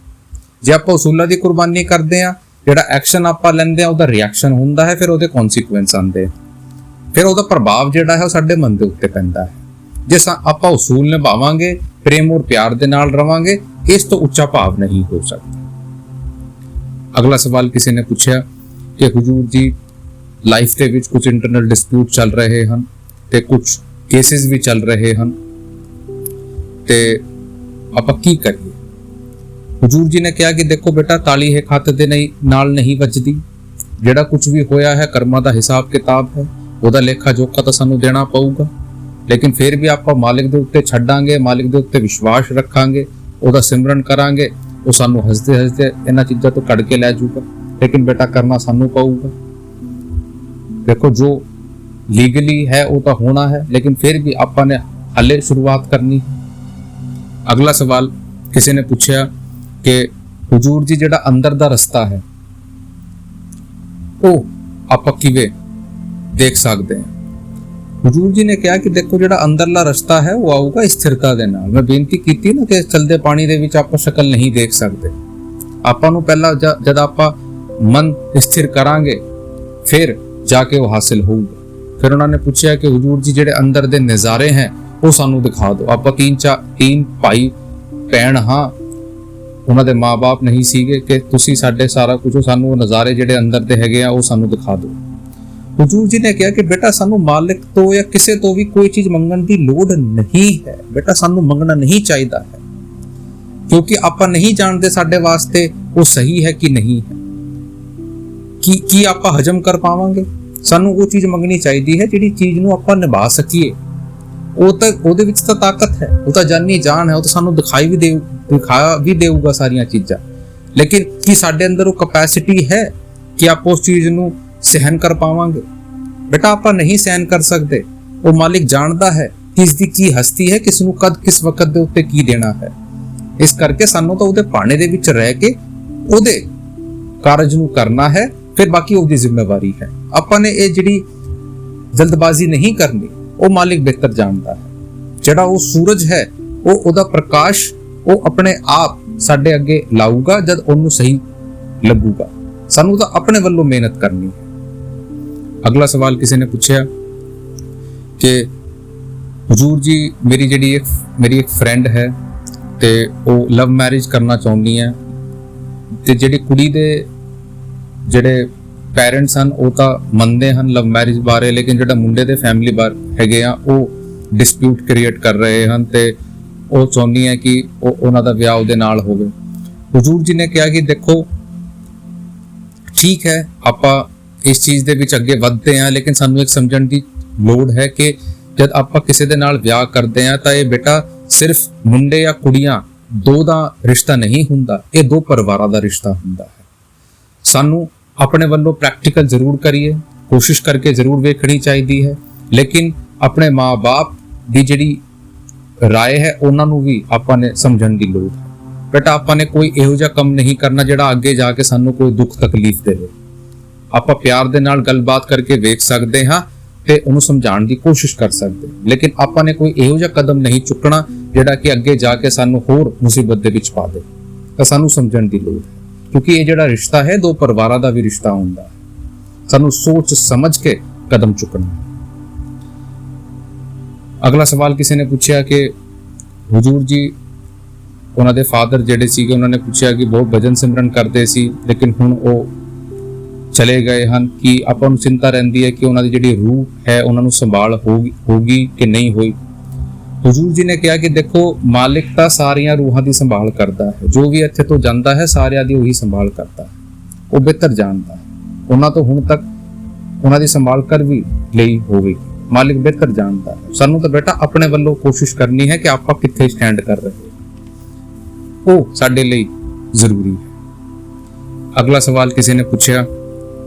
ਜੇ ਆਪਾਂ ਉਸੂਲਾਂ ਦੀ ਕੁਰਬਾਨੀ ਕਰਦੇ ਆ, ਜਿਹੜਾ ਐਕਸ਼ਨ ਆਪਾਂ ਲੈਂਦੇ ਆ ਉਹਦਾ ਰਿਐਕਸ਼ਨ ਹੁੰਦਾ ਹੈ, ਫਿਰ ਉਹਦੇ ਕੌਨਸੀਕੁਐਂਸ ਆਉਂਦੇ, ਫਿਰ ਉਹਦਾ ਪ੍ਰਭਾਵ ਜਿਹੜਾ ਹੈ ਉਹ ਸਾਡੇ ਮਨ ਦੇ ਉੱਤੇ ਪੈਂਦਾ ਹੈ। ਜੇ ਆਪਾਂ ਉਸੂਲ ਨਿਭਾਵਾਂਗੇ, ਪ੍ਰੇਮ ਔਰ ਪਿਆਰ ਦੇ ਨਾਲ ਰਵਾਂਗੇ, ਇਸ ਤੋਂ ਉੱਚਾ ਭਾਵ ਨਹੀਂ ਹੋ ਸਕਦਾ। ਅਗਲਾ ਸਵਾਲ ਕਿਸੇ ਨੇ ਪੁੱਛਿਆ ਕਿ ਹੁਜੂਰ ਜੀ ਲਾਈਫ ਦੇ ਵਿੱਚ ਕੁਝ ਇੰਟਰਨਲ ਡਿਸਪਿਊਟ ਚੱਲ ਰਹੇ ਹਨ ਤੇ ਕੁਝ ਕੇਸਿਸ ਵੀ ਚੱਲ ਰਹੇ ਹਨ ਤੇ ਆਪਾਂ ਕੀ ਕਰੀਏ। ਹਜ਼ੂਰ ਜੀ ਨੇ ਕਿਹਾ ਕਿ ਦੇਖੋ ਬੇਟਾ, ਤਾਲੀ ਹੈ ਖੱਤ ਦੇ ਨਾਲ ਨਹੀਂ ਵੱਜਦੀ। ਜਿਹੜਾ ਕੁਝ ਵੀ ਹੋਇਆ ਹੈ ਕਰਮਾਂ ਦਾ ਹਿਸਾਬ ਕਿਤਾਬ ਹੈ, ਉਹਦਾ ਲੇਖਾ ਜੋਖਾ ਤਾਂ ਸਾਨੂੰ ਦੇਣਾ ਪਊਗਾ। ਲੇਕਿਨ ਫਿਰ ਵੀ ਆਪਾਂ ਮਾਲਿਕ ਦੇ ਉੱਤੇ ਛੱਡਾਂਗੇ, ਮਾਲਿਕ ਦੇ ਉੱਤੇ ਵਿਸ਼ਵਾਸ ਰੱਖਾਂਗੇ, ਉਹਦਾ ਸਿਮਰਨ ਕਰਾਂਗੇ, ਉਹ ਸਾਨੂੰ ਹੱਸਦੇ ਹੱਸਦੇ ਇਹਨਾਂ ਚੀਜ਼ਾਂ ਤੋਂ ਕੱਢ ਕੇ ਲੈ ਜਾਊਗਾ। ਲੇਕਿਨ ਬੇਟਾ ਕਰਨਾ ਸਾਨੂੰ ਪਊਗਾ। ਦੇਖੋ ਜੋ ਲੀਗਲੀ ਹੈ ਉਹ ਤਾਂ ਹੋਣਾ ਹੈ, ਲੇਕਿਨ ਫਿਰ ਵੀ ਆਪਾਂ ਨੇ ਹਲੇ ਸ਼ੁਰੂਆਤ ਕਰਨੀ ਹੈ। ਅਗਲਾ ਸਵਾਲ ਕਿਸੇ ਨੇ ਪੁੱਛਿਆ ਕਿ ਹਜ਼ੂਰ ਜੀ ਜਿਹੜਾ ਅੰਦਰ ਦਾ ਰਸਤਾ ਹੈ ਉਹ ਆਪਾਂ ਕਿਵੇਂ ਦੇਖ ਸਕਦੇ ਹਾਂ। ਹਜ਼ੂਰ ਜੀ ਨੇ ਕਿਹਾ ਕਿ ਦੇਖੋ ਜਿਹੜਾ ਅੰਦਰਲਾ ਰਸਤਾ ਹੈ ਉਹ ਆਊਗਾ ਸਥਿਰਤਾ ਦੇ ਨਾਲ। ਮੈਂ ਬੇਨਤੀ ਕੀਤੀ ਨਾ ਕਿ ਚਲਦੇ ਪਾਣੀ ਦੇ ਵਿੱਚ ਆਪਾਂ ਸ਼ਕਲ ਨਹੀਂ ਦੇਖ ਸਕਦੇ। ਆਪਾਂ ਨੂੰ ਪਹਿਲਾਂ ਜਦ ਆਪਾਂ ਮਨ ਸਥਿਰ ਕਰਾਂਗੇ ਫਿਰ ਜਾ ਕੇ ਉਹ ਹਾਸਿਲ ਹੋਊਗਾ। ਫਿਰ ਉਹਨਾਂ ਨੇ ਪੁੱਛਿਆ ਕਿ ਹਜ਼ੂਰ ਜੀ ਜਿਹੜੇ ਅੰਦਰ ਦੇ ਨਜ਼ਾਰੇ ਹੈ ਉਹ ਸਾਨੂੰ ਦਿਖਾ ਦਿਓ। ਆਪਾਂ तीन ਭਾਈ ਭੈਣ ਹਾਂ, ਉਹਨਾਂ ਦੇ ਮਾਂ-ਬਾਪ ਨਹੀਂ ਸੀਗੇ ਕਿ ਤੁਸੀਂ ਸਾਡੇ ਸਾਰਾ ਕੁਝ, ਸਾਨੂੰ ਉਹ ਨਜ਼ਾਰੇ ਜਿਹੜੇ ਅੰਦਰ ਦੇ ਹੈਗੇ ਆ ਉਹ ਸਾਨੂੰ ਦਿਖਾ ਦਿਓ। ਹਜ਼ੂਰ ਜੀ ਨੇ ਕਿਹਾ ਕਿ ਬੇਟਾ ਸਾਨੂੰ ਮਾਲਿਕ ਤੋਂ ਜਾਂ ਕਿਸੇ ਤੋਂ ਵੀ ਕੋਈ ਚੀਜ਼ ਮੰਗਣ ਦੀ ਲੋੜ ਨਹੀਂ ਹੈ। ਬੇਟਾ ਸਾਨੂੰ ਮੰਗਣਾ ਨਹੀਂ ਚਾਹੀਦਾ ਹੈ, ਕਿਉਂਕਿ ਆਪਾਂ ਨਹੀਂ ਜਾਣਦੇ ਸਾਡੇ ਵਾਸਤੇ ਉਹ ਸਹੀ ਹੈ ਕਿ ਨਹੀਂ ਹੈ। ਕੀ ਆਪਾਂ ਹਜਮ ਕਰ ਪਾਵਾਂਗੇ। ਸਾਨੂੰ ਉਹ ਚੀਜ਼ ਮੰਗਣੀ ਚਾਹੀਦੀ ਹੈ ਜਿਹੜੀ ਚੀਜ਼ ਨੂੰ ਆਪਾਂ ਨਿਭਾ ਸਕੀਏ। ਉਹ ਤਾਂ ਉਹਦੇ ਵਿੱਚ ਤਾਂ ਤਾਕਤ ਹੈ, ਉਹ ਤਾਂ ਜਾਨੀ ਜਾਨ ਹੈ, ਉਹ ਤਾਂ ਸਾਨੂੰ ਦਿਖਾ ਵੀ ਦੇਊਗਾ ਸਾਰੀਆਂ ਚੀਜ਼ਾਂ। ਲੇਕਿਨ ਕੀ ਸਾਡੇ ਅੰਦਰ ਉਹ ਕੈਪੈਸਿਟੀ ਹੈ ਕਿ ਆਪਾਂ ਉਸ ਚੀਜ਼ ਨੂੰ ਸਹਿਨ ਕਰ ਪਾਵਾਂਗੇ। ਬੇਟਾ ਆਪਾਂ ਨਹੀਂ ਸਹਿਨ ਕਰ ਸਕਦੇ। ਉਹ ਮਾਲਿਕ ਜਾਣਦਾ ਹੈ ਕਿਸ ਦੀ ਕੀ ਹਸਤੀ ਹੈ, ਕਿਸ ਨੂੰ ਕਦ ਕਿਸ ਵਕਤ ਦੇ ਉੱਤੇ ਕੀ ਦੇਣਾ ਹੈ। ਇਸ ਕਰਕੇ ਸਾਨੂੰ ਤਾਂ ਉਹਦੇ ਭਾਣੇ ਦੇ ਵਿੱਚ ਰਹਿ ਕੇ ਉਹਦੇ ਕਾਰਜ ਨੂੰ ਕਰਨਾ ਹੈ, ਫਿਰ ਬਾਕੀ ਉਹਦੀ ਜ਼ਿੰਮੇਵਾਰੀ ਹੈ। ਆਪਾਂ ਨੇ ਇਹ ਜਿਹੜੀ ਜਲਦਬਾਜ਼ੀ ਨਹੀਂ ਕਰਨੀ, ਉਹ ਮਾਲਿਕ ਬਿਹਤਰ ਜਾਣਦਾ ਹੈ। ਜਿਹੜਾ ਉਹ ਸੂਰਜ ਹੈ ਉਹਦਾ ਪ੍ਰਕਾਸ਼ ਉਹ ਆਪਣੇ ਆਪ ਸਾਡੇ ਅੱਗੇ ਲਾਊਗਾ ਜਦ ਉਹਨੂੰ ਸਹੀ ਲੱਗੂਗਾ। ਸਾਨੂੰ ਤਾਂ ਆਪਣੇ ਵੱਲੋਂ ਮਿਹਨਤ ਕਰਨੀ ਹੈ। ਅਗਲਾ ਸਵਾਲ ਕਿਸੇ ਨੇ ਪੁੱਛਿਆ ਕਿ ਹਜ਼ੂਰ ਜੀ ਮੇਰੀ ਇੱਕ ਫਰੈਂਡ ਹੈ ਤੇ ਉਹ ਲਵ ਮੈਰਿਜ ਕਰਨਾ ਚਾਹੁੰਦੀ ਹੈ ਤੇ ਜਿਹੜੀ ਕੁੜੀ ਦੇ ਜਿਹੜੇ ਪੈਰੈਂਟਸ ਹਨ ਉਹ ਤਾਂ ਮੰਨਦੇ ਹਨ ਲਵ ਮੈਰਿਜ ਬਾਰੇ, ਲੇਕਿਨ ਜਿਹੜਾ ਮੁੰਡੇ ਦੇ ਫੈਮਿਲੀ ਬਾਰੇ ਹੈਗੇ ਆ ਉਹ ਡਿਸਪਿਊਟ ਕ੍ਰੀਏਟ ਕਰ ਰਹੇ ਹਨ ਤੇ ਉਹ ਚਾਹੁੰਦੀ ਹੈ ਕਿ ਉਹਨਾਂ ਦਾ ਵਿਆਹ ਉਹਦੇ ਨਾਲ ਹੋਵੇ। ਹਜ਼ੂਰ ਜੀ ਨੇ ਕਿਹਾ ਕਿ ਦੇਖੋ ਠੀਕ ਹੈ, ਆਪਾਂ ਇਸ ਚੀਜ਼ ਦੇ ਵਿੱਚ ਅੱਗੇ ਵਧਦੇ ਹਾਂ, ਲੇਕਿਨ ਸਾਨੂੰ ਇੱਕ ਸਮਝਣ ਦੀ ਲੋੜ ਹੈ ਕਿ ਜਦ ਆਪਾਂ ਕਿਸੇ ਦੇ ਨਾਲ ਵਿਆਹ ਕਰਦੇ ਹਾਂ ਤਾਂ ਇਹ ਬੇਟਾ ਸਿਰਫ ਮੁੰਡੇ ਜਾਂ ਕੁੜੀਆਂ ਦੋ ਦਾ ਰਿਸ਼ਤਾ ਨਹੀਂ ਹੁੰਦਾ, ਇਹ ਦੋ ਪਰਿਵਾਰਾਂ ਦਾ ਰਿਸ਼ਤਾ ਹੁੰਦਾ ਹੈ। ਸਾਨੂੰ ਆਪਣੇ ਵੱਲੋਂ ਪ੍ਰੈਕਟੀਕਲ ਜ਼ਰੂਰ ਕਰੀਏ, ਕੋਸ਼ਿਸ਼ ਕਰਕੇ ਜ਼ਰੂਰ ਵੇਖਣੀ ਚਾਹੀਦੀ ਹੈ, ਲੇਕਿਨ ਆਪਣੇ ਮਾਂ-ਬਾਪ ਦੀ ਜਿਹੜੀ ਰਾਏ ਹੈ ਉਹਨਾਂ ਨੂੰ ਵੀ ਆਪਾਂ ਨੇ ਸਮਝਣ ਦੀ ਲੋੜ ਹੈ। ਬੇਟਾ ਆਪਾਂ ਨੇ ਕੋਈ ਇਹੋ ਜਿਹਾ ਕੰਮ ਨਹੀਂ ਕਰਨਾ ਜਿਹੜਾ ਅੱਗੇ ਜਾ ਕੇ ਸਾਨੂੰ ਕੋਈ ਦੁੱਖ ਤਕਲੀਫ ਦੇਵੇ। ਆਪਾਂ ਪਿਆਰ ਦੇ ਨਾਲ ਗੱਲਬਾਤ ਕਰਕੇ ਵੇਖ ਸਕਦੇ ਹਾਂ ਤੇ ਉਹਨੂੰ ਸਮਝਾਉਣ ਦੀ ਕੋਸ਼ਿਸ਼ ਕਰ ਸਕਦੇ, ਲੇਕਿਨ ਆਪਾਂ ਨੇ ਕੋਈ ਇਹੋ ਜਿਹਾ ਕਦਮ ਨਹੀਂ ਚੁੱਕਣਾ ਜਿਹੜਾ ਕਿ ਅੱਗੇ ਜਾ ਕੇ ਸਾਨੂੰ ਹੋਰ ਮੁਸੀਬਤ ਦੇ ਵਿੱਚ ਪਾ ਦੇ। ਤਾਂ ਸਾਨੂੰ ਸਮਝਣ ਦੀ ਲੋੜ ਹੈ, ਕਿਉਂਕਿ ਇਹ ਜਿਹੜਾ ਰਿਸ਼ਤਾ ਹੈ ਦੋ ਪਰਿਵਾਰਾਂ ਦਾ ਵੀ ਰਿਸ਼ਤਾ ਹੁੰਦਾ ਹੈ। ਸਾਨੂੰ ਸੋਚ ਸਮਝ ਕੇ ਕਦਮ ਚੁੱਕਣਾ ਹੈ। ਅਗਲਾ ਸਵਾਲ ਕਿਸੇ ਨੇ ਪੁੱਛਿਆ ਕਿ ਹਜ਼ੂਰ ਜੀ ਉਹਨਾਂ ਦੇ ਫਾਦਰ ਜਿਹੜੇ ਸੀਗੇ ਉਹਨਾਂ ਨੇ ਪੁੱਛਿਆ ਕਿ ਬਹੁਤ ਭਜਨ ਸਿਮਰਨ ਕਰਦੇ ਸੀ ਲੇਕਿਨ ਹੁਣ ਉਹ ਚਲੇ ਗਏ ਹਨ, ਕਿ ਆਪਾਂ ਨੂੰ ਚਿੰਤਾ ਰਹਿੰਦੀ ਹੈ ਕਿ ਉਹਨਾਂ ਦੀ ਜਿਹੜੀ ਰੂਹ ਹੈ ਉਹਨਾਂ ਨੂੰ ਸੰਭਾਲ ਹੋਗੀ ਕਿ ਨਹੀਂ ਹੋਈ। ਹਜ਼ੂਰ ਜੀ ਨੇ ਕਿਹਾ ਕਿ ਦੇਖੋ ਮਾਲਿਕ ਤਾਂ ਸਾਰੀਆਂ ਰੂਹਾਂ ਦੀ ਸੰਭਾਲ ਕਰਦਾ ਹੈ, ਜੋ ਵੀ ਇੱਥੇ ਤੋਂ ਜਾਂਦਾ ਹੈ ਸਾਰਿਆਂ ਦੀ ਉਹੀ ਸੰਭਾਲ ਕਰਦਾ ਹੈ, ਉਹ ਬਿਹਤਰ ਜਾਣਦਾ ਹੈ। ਉਹਨਾਂ ਤੋਂ ਹੁਣ ਤੱਕ ਉਹਨਾਂ ਦੀ ਸੰਭਾਲ ਕਰ ਵੀ ਲਈ ਹੋਵੇਗੀ, ਮਾਲਿਕ ਬਿਹਤਰ ਜਾਣਦਾ ਹੈ। ਸਾਨੂੰ ਤਾਂ ਬੇਟਾ ਆਪਣੇ ਵੱਲੋਂ ਕੋਸ਼ਿਸ਼ ਕਰਨੀ ਹੈ ਕਿ ਆਪਾਂ ਕਿੱਥੇ ਸਟੈਂਡ ਕਰ ਰਹੇ ਹਾਂ, ਉਹ ਸਾਡੇ ਲਈ ਜ਼ਰੂਰੀ ਹੈ। ਅਗਲਾ ਸਵਾਲ ਕਿਸੇ ਨੇ ਪੁੱਛਿਆ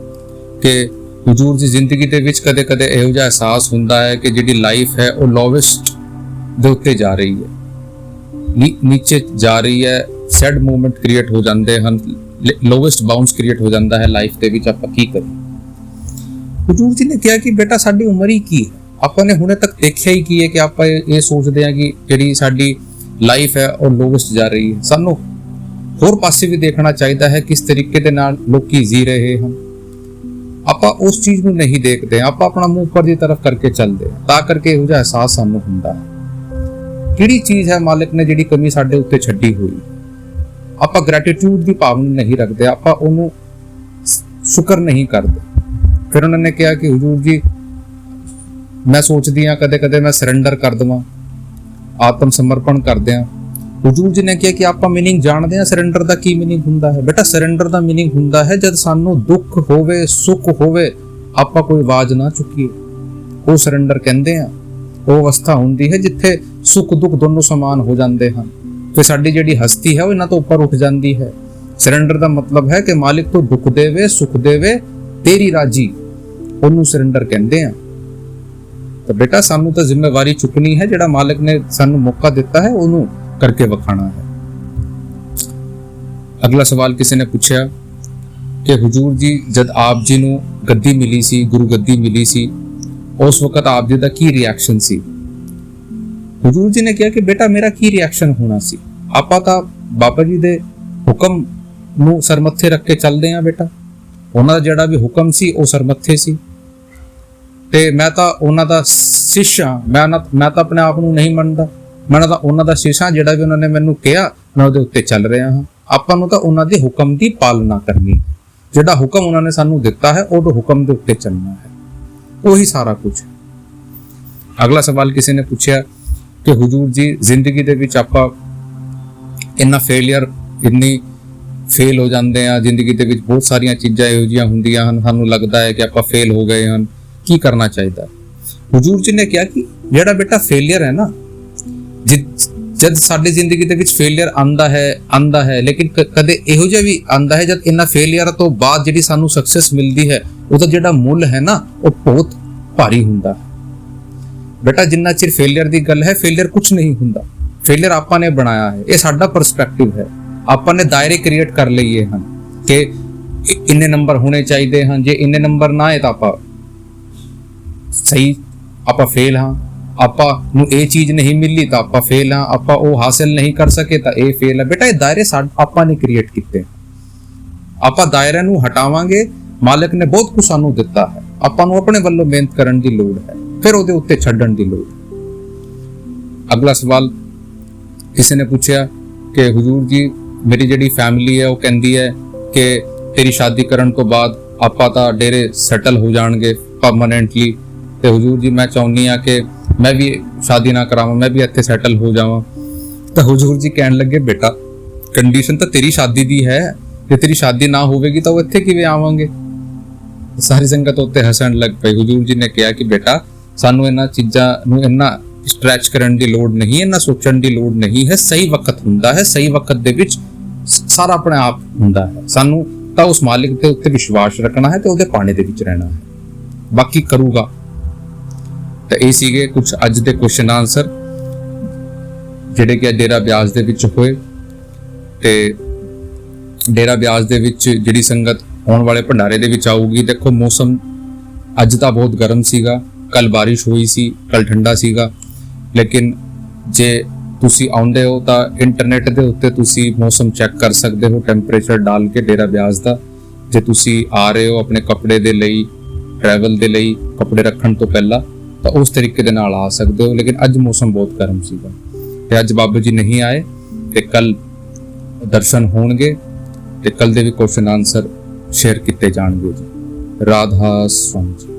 ਕਿ ਹਜ਼ੂਰ ਜੀ ਜ਼ਿੰਦਗੀ ਦੇ ਵਿੱਚ ਕਦੇ-ਕਦੇ ਇਹੋ ਜਿਹਾ ਅਹਿਸਾਸ ਹੁੰਦਾ ਹੈ ਕਿ ਜਿਹੜੀ ਲਾਈਫ ਹੈ ਉਹ ਲੋਵੈਸਟ ਦੇ ਉੱਤੇ ਜਾ ਰਹੀ ਹੈ, ਨੀਚੇ ਜਾ ਰਹੀ ਹੈ, ਸੈਡ ਮੂਵਮੈਂਟ ਕ੍ਰੀਏਟ ਹੋ ਜਾਂਦੇ ਹਨ, ਲੋਵੈਸਟ ਬਾਉਂਸ ਕ੍ਰੀਏਟ ਹੋ ਜਾਂਦਾ ਹੈ ਲਾਈਫ ਦੇ ਵਿੱਚ। ਆਪਾਂ ਕੀ ਕਰੀਏ। ਹਜ਼ੂਰ ਜੀ ਨੇ ਕਿਹਾ ਕਿ ਬੇਟਾ ਸਾਡੀ ਉਮਰ ਹੀ ਕੀ ਹੈ, ਆਪਾਂ ਨੇ ਹੁਣੇ ਤੱਕ ਦੇਖਿਆ ਹੀ ਕੀ ਹੈ ਕਿ ਆਪਾਂ ਇਹ ਸੋਚਦੇ ਹਾਂ ਕਿ ਜਿਹੜੀ ਸਾਡੀ ਲਾਈਫ ਹੈ ਉਹ ਲੋਵੈਸਟ ਜਾ ਰਹੀ ਹੈ। ਸਾਨੂੰ ਹੋਰ ਪਾਸੇ ਵੀ ਦੇਖਣਾ ਚਾਹੀਦਾ ਹੈ ਕਿਸ ਤਰੀਕੇ ਦੇ ਨਾਲ ਲੋਕੀ ਜੀ ਰਹੇ ਹਨ। ਆਪਾਂ ਉਸ ਚੀਜ਼ ਨੂੰ ਨਹੀਂ ਦੇਖਦੇ, ਆਪਾਂ ਆਪਣਾ ਮੂੰਹ ਉੱਪਰ ਦੀ ਤਰਫ ਕਰਕੇ ਚੱਲਦੇ ਹਾਂ, ਤਾਂ ਕਰਕੇ ਇਹੋ ਜਿਹਾ ਅਹਿਸਾਸ ਸਾਨੂੰ ਹੁੰਦਾ ਹੈ। ਕਿਹੜੀ ਚੀਜ਼ ਹੈ ਮਾਲਿਕ ਨੇ ਜਿਹੜੀ ਕਮੀ ਸਾਡੇ ਉੱਤੇ ਛੱਡੀ ਹੋਈ, ਆਪਾਂ ਗ੍ਰੈਟੀਟਿਊਡ ਦੀ ਭਾਵਨਾ ਨਹੀਂ ਰੱਖਦੇ, ਆਪਾਂ ਉਹਨੂੰ ਸ਼ੁਕਰ ਨਹੀਂ ਕਰਦੇ, ਫਿਰ ਉਹਨਾਂ ਨੇ ਕਿਹਾ ਕਿ ਹਜ਼ੂਰ ਜੀ ਮੈਂ ਸੋਚਦੀ ਹਾਂ ਕਦੇ ਕਦੇ ਮੈਂ ਸਰੈਂਡਰ ਕਰ ਦੇਵਾਂ, ਆਤਮ ਸਮਰਪਣ ਕਰ ਦਿਆਂ। ਹਜ਼ੂਰ ਜੀ ਨੇ ਕਿਹਾ ਕਿ ਆਪਾਂ ਮੀਨਿੰਗ ਜਾਣਦੇ ਹਾਂ ਸਰੈਂਡਰ ਦਾ ਕੀ ਮੀਨਿੰਗ ਹੁੰਦਾ ਹੈ। ਬੇਟਾ ਸਰੈਂਡਰ ਦਾ ਮੀਨਿੰਗ ਹੁੰਦਾ ਹੈ ਜਦ ਸਾਨੂੰ ਦੁੱਖ ਹੋਵੇ ਸੁੱਖ ਹੋਵੇ ਆਪਾਂ ਕੋਈ ਆਵਾਜ਼ ਨਾ ਚੁੱਕੀਏ, ਉਹ ਸਰੈਂਡਰ ਕਹਿੰਦੇ ਆ। ਉਹ ਅਵਸਥਾ ਹੁੰਦੀ ਹੈ ਜਿੱਥੇ ਸੁੱਖ ਦੁੱਖ ਦੋਨੋਂ ਸਮਾਨ ਹੋ ਜਾਂਦੇ ਹਨ, ਫਿਰ ਸਾਡੀ ਜਿਹੜੀ ਹਸਤੀ ਹੈ ਉਹ ਇਹਨਾਂ ਤੋਂ ਉੱਪਰ ਉੱਠ ਜਾਂਦੀ ਹੈ। ਸਰੈਂਡਰ ਦਾ ਮਤਲਬ ਹੈ ਕਿ ਮਾਲਿਕ ਤੋਂ ਦੁੱਖ ਦੇਵੇ ਸੁੱਖ ਦੇਵੇ ਤੇਰੀ ਰਾਜੀ, ਉਹਨੂੰ ਸਰੈਂਡਰ ਕਹਿੰਦੇ ਆ। ਤਾਂ ਬੇਟਾ ਸਾਨੂੰ ਤਾਂ ਜ਼ਿੰਮੇਵਾਰੀ ਚੁੱਕਣੀ ਹੈ, ਜਿਹੜਾ ਮਾਲਿਕ ਨੇ ਸਾਨੂੰ ਮੌਕਾ ਦਿੱਤਾ ਹੈ ਉਹਨੂੰ ਕਰਕੇ ਵਿਖਾਣਾ ਹੈ। ਅਗਲਾ ਸਵਾਲ ਕਿਸੇ ਨੇ ਪੁੱਛਿਆ ਕਿ ਹਜ਼ੂਰ ਜੀ ਜਦ ਆਪ ਜੀ ਨੂੰ ਗੱਦੀ ਮਿਲੀ ਸੀ, ਗੁਰੂ ਗੱਦੀ ਮਿਲੀ ਸੀ, ਉਸ ਵਕਤ ਆਪ ਜੀ ਦਾ ਕੀ ਰਿਐਕਸ਼ਨ ਸੀ? ਹਜ਼ੂਰ ਜੀ ਨੇ ਕਿਹਾ ਕਿ ਬੇਟਾ ਮੇਰਾ ਕੀ ਰਿਐਕਸ਼ਨ ਹੋਣਾ ਸੀ, ਆਪਾਂ ਤਾਂ ਬਾਬਾ ਜੀ ਦੇ ਹੁਕਮ ਨੂੰ ਸਰਮੱਥੇ ਰੱਖ ਕੇ ਚੱਲਦੇ ਆ। ਬੇਟਾ ਉਹਨਾਂ ਦਾ ਜਿਹੜਾ ਵੀ ਹੁਕਮ ਸੀ ਉਹ ਸਰਮੱਥੇ ਸੀ, ਤੇ ਮੈਂ ਤਾਂ ਉਹਨਾਂ ਦਾ ਸਿੱਖ ਹਾਂ। ਮੈਂ ਤਾਂ ਆਪਣੇ ਆਪ ਨੂੰ ਨਹੀਂ ਮੰਨਦਾ, ਮੈਂ ਤਾਂ ਉਹਨਾਂ ਦਾ ਸਿੱਖ ਹਾਂ। ਜਿਹੜਾ ਵੀ ਉਹਨਾਂ ਨੇ ਮੈਨੂੰ ਕਿਹਾ ਮੈਂ ਉਹਦੇ ਉੱਤੇ ਚੱਲ ਰਿਹਾ ਹਾਂ। ਆਪਾਂ ਨੂੰ ਤਾਂ ਉਹਨਾਂ ਦੇ ਹੁਕਮ ਦੀ ਪਾਲਣਾ ਕਰਨੀ, ਜਿਹੜਾ ਹੁਕਮ ਉਹਨਾਂ ਨੇ ਸਾਨੂੰ ਦਿੱਤਾ ਹੈ ਉਹ ਹੁਕਮ ਦੇ ਉੱਤੇ ਚੱਲਣਾ ਹੈ, ਉਹੀ ਸਾਰਾ ਕੁਝ। ਅਗਲਾ ਸਵਾਲ ਕਿਸੇ ਨੇ ਪੁੱਛਿਆ ਕਿ ਹਜ਼ੂਰ ਜੀ ਜ਼ਿੰਦਗੀ ਦੇ ਵਿੱਚ ਆਪਾਂ ਇੰਨਾ ਇੰਨੀ ਫੇਲ ਹੋ ਜਾਂਦੇ ਆ, ਜ਼ਿੰਦਗੀ ਦੇ ਵਿੱਚ ਬਹੁਤ ਸਾਰੀਆਂ ਚੀਜ਼ਾਂ ਇਹੋ ਜਿਹੀਆਂ ਹੁੰਦੀਆਂ ਹਨ, ਸਾਨੂੰ ਲੱਗਦਾ ਹੈ ਕਿ ਆਪਾਂ ਫੇਲ ਹੋ ਗਏ ਹਨ, ਕੀ ਕਰਨਾ ਚਾਹੀਦਾ? ਹਜ਼ੂਰ ਜੀ ਨੇ ਕਿਹਾ ਕਿ ਜਿਹੜਾ ਬੇਟਾ ਫੇਲਿਅਰ ਹੈ ਨਾ, ਜਦ ਸਾਡੀ ਜ਼ਿੰਦਗੀ ਦੇ ਵਿੱਚ ਫੇਲਿਅਰ ਆਂਦਾ ਹੈ ਲੇਕਿਨ ਕਦੇ ਇਹੋ ਜਿਹਾ ਵੀ ਆਂਦਾ ਹੈ ਜਦ ਇਹਨਾਂ ਫੇਲਿਅਰ ਤੋਂ ਬਾਅਦ ਜਿਹੜੀ ਸਾਨੂੰ ਸਕਸੈਸ ਮਿਲਦੀ ਹੈ ਉਹਦਾ ਜਿਹੜਾ ਮੁੱਲ ਹੈ ਨਾ ਉਹ ਬਹੁਤ ਭਾਰੀ ਹੁੰਦਾ ਹੈ। ਬੇਟਾ ਜਿੰਨਾ ਚਿਰ ਫੇਲਿਅਰ ਦੀ ਗੱਲ ਹੈ, ਫੇਲਿਅਰ ਕੁਝ ਨਹੀਂ ਹੁੰਦਾ, ਫੇਲਿਅਰ ਆਪਾਂ ਨੇ ਬਣਾਇਆ ਹੈ, ਇਹ ਸਾਡਾ ਪਰਸਪੈਕਟਿਵ ਹੈ। ਆਪਾਂ ਨੇ ਦਾਇਰੇ ਕ੍ਰੀਏਟ ਕਰ ਲਈਏ ਹਨ ਕਿ ਇੰਨੇ ਨੰਬਰ ਹੋਣੇ ਚਾਹੀਦੇ ਹਨ, ਜੇ ਇੰਨੇ ਨੰਬਰ ਨਾ ਆਏ ਤਾਂ ਆਪਾਂ ਫੇਲ ਹਾਂ, ਆਪਾਂ ਨੂੰ ਇਹ ਚੀਜ਼ ਨਹੀਂ ਮਿਲੀ ਤਾਂ ਆਪਾਂ ਫੇਲ ਹਾਂ, ਆਪਾਂ ਉਹ ਹਾਸਿਲ ਨਹੀਂ ਕਰ ਸਕੇ ਤਾਂ ਇਹ ਫੇਲ ਹੈ। ਬੇਟਾ ਇਹ ਦਾਇਰੇ ਆਪਾਂ ਨੇ ਕ੍ਰੀਏਟ ਕੀਤੇ, ਆਪਾਂ ਦਾਇਰਿਆਂ ਨੂੰ ਹਟਾਵਾਂਗੇ। ਮਾਲਕ ਨੇ ਬਹੁਤ ਕੁਝ ਸਾਨੂੰ ਦਿੱਤਾ ਹੈ, ਆਪਾਂ ਨੂੰ ਆਪਣੇ ਵੱਲੋਂ ਮਿਹਨਤ ਕਰਨ ਦੀ ਲੋੜ ਹੈ, ਫਿਰ ਉਹਦੇ ਉੱਤੇ ਛੱਡਣ ਦੀ ਲੋੜ। ਅਗਲਾ ਸਵਾਲ ਕਿਸੇ ਨੇ ਪੁੱਛਿਆ ਕਿ ਹਜ਼ੂਰ ਜੀ ਮੇਰੀ ਜਿਹੜੀ ਫੈਮਿਲੀ ਹੈ ਉਹ ਕਹਿੰਦੀ ਹੈ ਕਿ ਤੇਰੀ ਸ਼ਾਦੀ ਕਰਨ ਤੋਂ ਬਾਅਦ ਆਪਾਂ ਤਾਂ ਡੇਰੇ ਸੈਟਲ ਹੋ ਜਾਣਗੇ ਪਰਮਾਨੈਂਟਲੀ, ਤੇ ਹਜ਼ੂਰ ਜੀ ਮੈਂ ਚਾਹੁੰਦੀ ਹਾਂ ਕਿ ਮੈਂ ਵੀ ਸ਼ਾਦੀ ਨਾ ਕਰਾਵਾਂ, ਮੈਂ ਵੀ ਇੱਥੇ ਸੈਟਲ ਹੋ ਜਾਵਾਂ। ਤਾਂ ਹਜ਼ੂਰ ਜੀ ਕਹਿਣ ਲੱਗੇ ਬੇਟਾ ਕੰਡੀਸ਼ਨ ਤਾਂ ਤੇਰੀ ਸ਼ਾਦੀ ਦੀ ਹੈ, ਜੇ ਤੇਰੀ ਸ਼ਾਦੀ ਨਾ ਹੋਵੇਗੀ ਤਾਂ ਉਹ ਇੱਥੇ ਕਿਵੇਂ ਆਵਾਂਗੇ? ਸਾਰੀ ਸੰਗਤ ਉੱਤੇ ਹੱਸਣ ਲੱਗ ਪਈ। ਹਜ਼ੂਰ ਜੀ ਨੇ ਕਿਹਾ ਕਿ ਬੇਟਾ ਸਾਨੂੰ ਇਹਨਾਂ ਚੀਜ਼ਾਂ ਨੂੰ ਇੰਨਾ ਸਟ੍ਰੈਚ ਕਰਨ ਦੀ ਲੋੜ ਨਹੀਂ, ਇੰਨਾ ਸੋਚਣ ਦੀ ਲੋੜ ਨਹੀਂ ਹੈ। ਸਹੀ ਵਕਤ ਹੁੰਦਾ ਹੈ, ਸਹੀ ਵਕਤ ਦੇ ਵਿੱਚ ਸਾਰਾ ਆਪਣੇ ਆਪ ਹੁੰਦਾ ਹੈ। ਸਾਨੂੰ ਤਾਂ ਉਸ ਮਾਲਿਕ ਦੇ ਉੱਤੇ ਵਿਸ਼ਵਾਸ ਰੱਖਣਾ ਹੈ ਤੇ ਉਹਦੇ ਪਾਣੇ ਦੇ ਵਿੱਚ ਰਹਿਣਾ ਹੈ, ਬਾਕੀ ਕਰੂਗਾ। ਤਾਂ ਇਹ ਸੀਗੇ ਕੁਝ ਅੱਜ ਦੇ ਕੁਐਸਚਨ ਆਨਸਰ ਜਿਹੜੇ ਕਿ ਡੇਰਾ ਬਿਆਸ ਦੇ ਵਿੱਚ ਹੋਏ। ਤੇ ਡੇਰਾ ਬਿਆਸ ਦੇ ਵਿੱਚ ਜਿਹੜੀ ਸੰਗਤ ਆਉਣ ਵਾਲੇ ਭੰਡਾਰੇ ਦੇ ਵਿੱਚ ਆਊਗੀ, ਦੇਖੋ ਮੌਸਮ ਅੱਜ ਤਾਂ ਬਹੁਤ ਗਰਮ ਸੀਗਾ, ਕੱਲ ਬਾਰਿਸ਼ ਹੋਈ ਸੀ, ਕੱਲ ਠੰਡਾ ਸੀਗਾ, ਲੇਕਿਨ ਜੇ ਤੁਸੀਂ ਆਉਂਦੇ ਹੋ ਤਾਂ ਇੰਟਰਨੈਟ ਦੇ ਉੱਤੇ ਤੁਸੀਂ ਮੌਸਮ ਚੈੱਕ ਕਰ ਸਕਦੇ ਹੋ, ਟੈਂਪਰੇਚਰ ਡਾਲ ਕੇ ਡੇਰਾ ਬਿਆਸ ਦਾ। ਜੇ ਤੁਸੀਂ ਆ ਰਹੇ ਹੋ ਆਪਣੇ ਕੱਪੜੇ ਦੇ ਲਈ, ਟਰੈਵਲ ਦੇ ਲਈ ਕੱਪੜੇ ਰੱਖਣ ਤੋਂ ਪਹਿਲਾਂ, ਤਾਂ ਉਸ ਤਰੀਕੇ ਦੇ ਨਾਲ ਆ ਸਕਦੇ ਹੋ। ਲੇਕਿਨ ਅੱਜ ਮੌਸਮ ਬਹੁਤ ਗਰਮ ਸੀਗਾ ਤੇ ਅੱਜ ਬਾਬਾ ਜੀ ਨਹੀਂ ਆਏ, ਤੇ ਕੱਲ ਦਰਸ਼ਨ ਹੋਣਗੇ ਤੇ ਕੱਲ ਦੇ ਵੀ ਕੁਐਸਚਨ ਆਨਸਰ ਸ਼ੇਅਰ ਕੀਤੇ ਜਾਣਗੇ ਜੀ। ਰਾਧਾ ਸਵਾਮੀ ਜੀ।